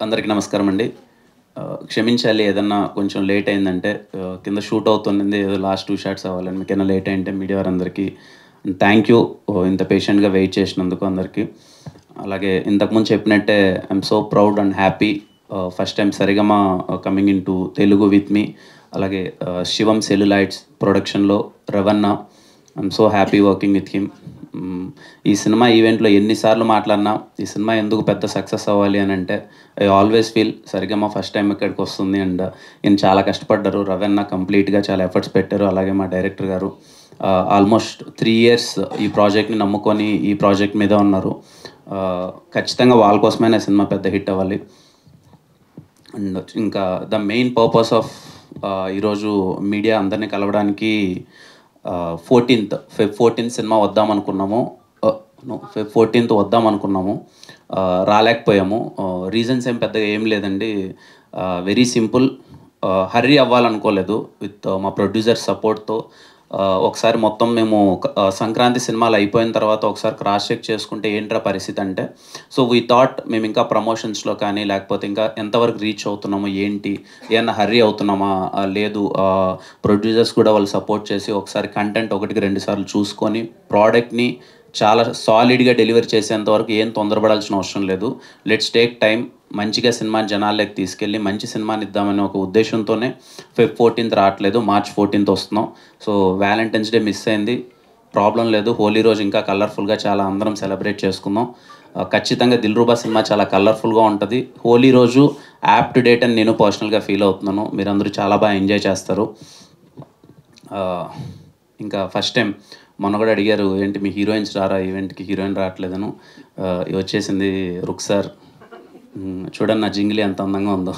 అందరికీ నమస్కారం అండి. క్షమించాలి ఏదన్నా కొంచెం లేట్ అయిందంటే కింద షూట్ అవుతుంది. ఏదో లాస్ట్ 2 షాట్స్ అవ్వాలని మీకేమైనా లేట్ అయింటే మీడియా వారందరికీ థ్యాంక్ యూ. ఇంత పేషెంట్‌గా వెయిట్ చేసినందుకు అందరికీ. అలాగే ఇంతకుముందు చెప్పినట్టే I'm so proud and happy. First time Saregama coming into Telugu with me. అలాగే శివం సెల్యులాయిడ్స్ ప్రొడక్షన్‌లో Ravana. I'm so happy working with him. ఈ సినిమా ఈవెంట్లో ఎన్నిసార్లు మాట్లాడినా ఈ సినిమా ఎందుకు పెద్ద సక్సెస్ అవ్వాలి అని అంటే I always feel Sarigama first time ఇక్కడికి వస్తుంది అండ్ ఈయన చాలా కష్టపడ్డారు. రవణ కంప్లీట్గా చాలా ఎఫర్ట్స్ పెట్టారు. అలాగే మా డైరెక్టర్ గారు ఆల్మోస్ట్ 3 years ఈ ప్రాజెక్ట్ని నమ్ముకొని ఈ ప్రాజెక్ట్ మీద ఉన్నారు. ఖచ్చితంగా వాళ్ళ కోసమైనా సినిమా పెద్ద హిట్ అవ్వాలి. అండ్ ఇంకా ద మెయిన్ పర్పస్ ఆఫ్ ఈరోజు మీడియా అందరినీ కలవడానికి 14th సినిమా వద్దామనుకున్నాము. Feb 14th వద్దామనుకున్నాము, రాలేకపోయాము. రీజన్స్ ఏం పెద్దగా ఏం లేదండి. Very simple. హర్రీ అవ్వాలనుకోలేదు. విత్ మా ప్రొడ్యూసర్ సపోర్ట్తో ఒకసారి మొత్తం మేము సంక్రాంతి సినిమాలు అయిపోయిన తర్వాత ఒకసారి క్రాస్ చెక్ చేసుకుంటే ఏంట్రా పరిస్థితి అంటే, సో వీ థాట్ మేము ఇంకా ప్రమోషన్స్లో కానీ లేకపోతే ఇంకా ఎంతవరకు రీచ్ అవుతున్నామో ఏంటి, ఏమన్నా హర్రీ అవుతున్నామా లేదు, ప్రొడ్యూసర్స్ కూడా వాళ్ళు సపోర్ట్ చేసి ఒకసారి కంటెంట్ 1-2 సార్లు చూసుకొని ప్రోడక్ట్ని చాలా సాలిడ్గా డెలివరీ చేసేంత వరకు ఏం తొందరపడాల్సిన అవసరం లేదు. Let's take time. మంచిగా సినిమాని జనాల్లోకి తీసుకెళ్ళి మంచి సినిమాని ఇద్దామనే ఒక ఉద్దేశంతోనే Feb 14th రావట్లేదు, March 14th వస్తున్నాం. సో వ్యాలంటైన్స్ డే మిస్ అయింది, ప్రాబ్లం లేదు. హోలీ రోజు ఇంకా కలర్ఫుల్గా చాలా అందరం సెలబ్రేట్ చేసుకుందాం. ఖచ్చితంగా దిల్రూబా సినిమా చాలా కలర్ఫుల్గా ఉంటుంది. హోలీ రోజు యాప్ టు డేట్ అని నేను పర్సనల్గా ఫీల్ అవుతున్నాను. మీరందరూ చాలా బాగా ఎంజాయ్ చేస్తారు. ఇంకా ఫస్ట్ టైం మొన్న కూడా అడిగారు ఏంటి మీ హీరోయిన్స్ రారా ఈవెంట్కి, హీరోయిన్ రావట్లేదను. వచ్చేసింది రుక్సార్. చూడండి నా జింగిలి ఎంత అందంగా ఉందో,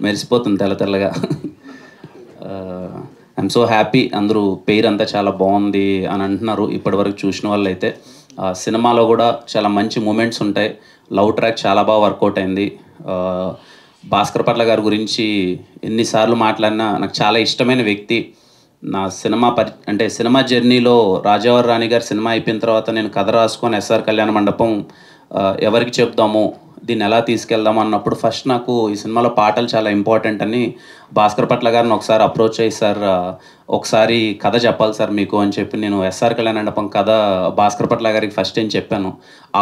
మెరిసిపోతుంది తెల్లగా. I'm so happy. అందరూ పేరు అంతా చాలా బాగుంది అని అంటున్నారు ఇప్పటివరకు చూసిన వాళ్ళు అయితే. సినిమాలో కూడా చాలా మంచి మూమెంట్స్ ఉంటాయి. లవ్ ట్రాక్ చాలా బాగా వర్కౌట్ అయింది. భాస్కర్ పట్ల గారి గురించి ఎన్నిసార్లు మాట్లాడినా నాకు చాలా ఇష్టమైన వ్యక్తి. నా సినిమా జర్నీలో రాజావారి రాణి గారి సినిమా అయిపోయిన తర్వాత నేను కథ రాసుకొని ఎస్ఆర్ కళ్యాణ మండపం ఎవరికి చెప్దాము, దీన్ని ఎలా తీసుకెళ్దాము అన్నప్పుడు ఫస్ట్ నాకు ఈ సినిమాలో పాటలు చాలా ఇంపార్టెంట్ అని భాస్కర్ పట్ల గారిని ఒకసారి అప్రోచ్ అయ్యి, సార్ ఒకసారి కథ చెప్పాలి సార్ మీకు అని చెప్పి నేను ఎస్ఆర్ కళ్యాణ మండపం కథ భాస్కర్ పట్ల గారికి ఫస్ట్ ఏం చెప్పాను.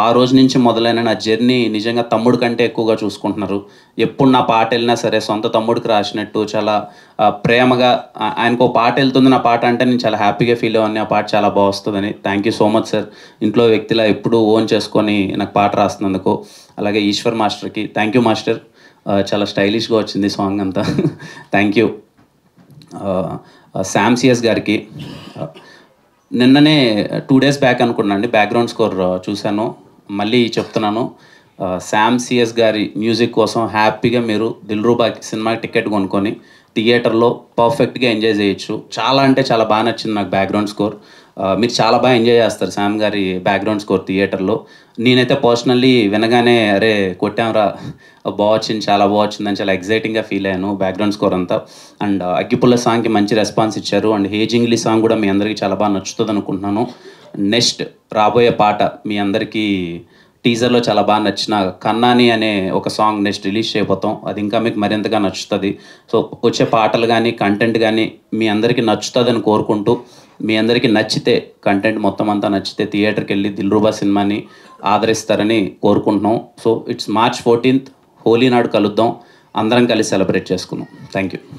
ఆ రోజు నుంచి మొదలైన నా జర్నీ నిజంగా తమ్ముడు కంటే ఎక్కువగా చూసుకుంటున్నారు. ఎప్పుడు నా పాట వెళ్ళినా సరే సొంత తమ్ముడికి రాసినట్టు చాలా ప్రేమగా, ఆయనకు పాట వెళ్తుంది నా పాట అంటే నేను చాలా హ్యాపీగా ఫీల్ అవ్వని, ఆ పాట చాలా బాగా వస్తుందని. Thank you so much sir. ఇంట్లో వ్యక్తిలా ఎప్పుడు ఓన్ చేసుకొని నాకు పాట రాస్తున్నందుకు. అలాగే ఈశ్వర్ మాస్టర్కి థ్యాంక్ యూ మాస్టర్. చాలా స్టైలిష్గా వచ్చింది సాంగ్ అంతా. Thank you. శామ్ సిఎస్ గారికి నిన్ననే 2 days బ్యాక్ అనుకున్నాను అండి బ్యాక్గ్రౌండ్ స్కోర్ చూశాను. మళ్ళీ చెప్తున్నాను, శామ్ సిఎస్ గారి మ్యూజిక్ కోసం హ్యాపీగా మీరు దిల్రూబా సినిమాకి టికెట్ కొనుక్కొని థియేటర్లో పర్ఫెక్ట్గా ఎంజాయ్ చేయొచ్చు. చాలా అంటే చాలా బాగా నచ్చింది నాకు బ్యాక్గ్రౌండ్ స్కోర్. మీరు చాలా బాగా ఎంజాయ్ చేస్తారు శామ్ గారి బ్యాక్గ్రౌండ్ స్కోర్ థియేటర్లో. నేనైతే పర్సనల్లీ వినగానే అరే కొట్టాంరా, బాగా వచ్చింది, చాలా బాగా వచ్చిందని చాలా ఎగ్జైటింగ్గా ఫీల్ అయ్యాను బ్యాక్గ్రౌండ్ స్కోర్ అంతా. అండ్ అగ్గిపుల్ల సాంగ్కి మంచి రెస్పాన్స్ ఇచ్చారు. అండ్ హే జింగ్లీ సాంగ్ కూడా మీ అందరికీ చాలా బాగా నచ్చుతుంది అనుకుంటున్నాను. నెక్స్ట్ రాబోయే పాట మీ అందరికీ టీజర్లో చాలా బాగా నచ్చిన కన్నాని అనే ఒక సాంగ్ నెక్స్ట్ రిలీజ్ చేయబోతాం. అది ఇంకా మీకు మరింతగా నచ్చుతుంది. సో వచ్చే పాటలు కానీ కంటెంట్ కానీ మీ అందరికీ నచ్చుతుందని కోరుకుంటూ, మీ అందరికీ నచ్చితే కంటెంట్ మొత్తం అంతా నచ్చితే థియేటర్కి వెళ్ళి దిల్రూబా సినిమాని ఆదరిస్తారని కోరుకుంటున్నాం. So it's March 14th Holi నాడు కలుద్దాం, అందరం కలిసి సెలబ్రేట్ చేసుకుందాం. Thank you.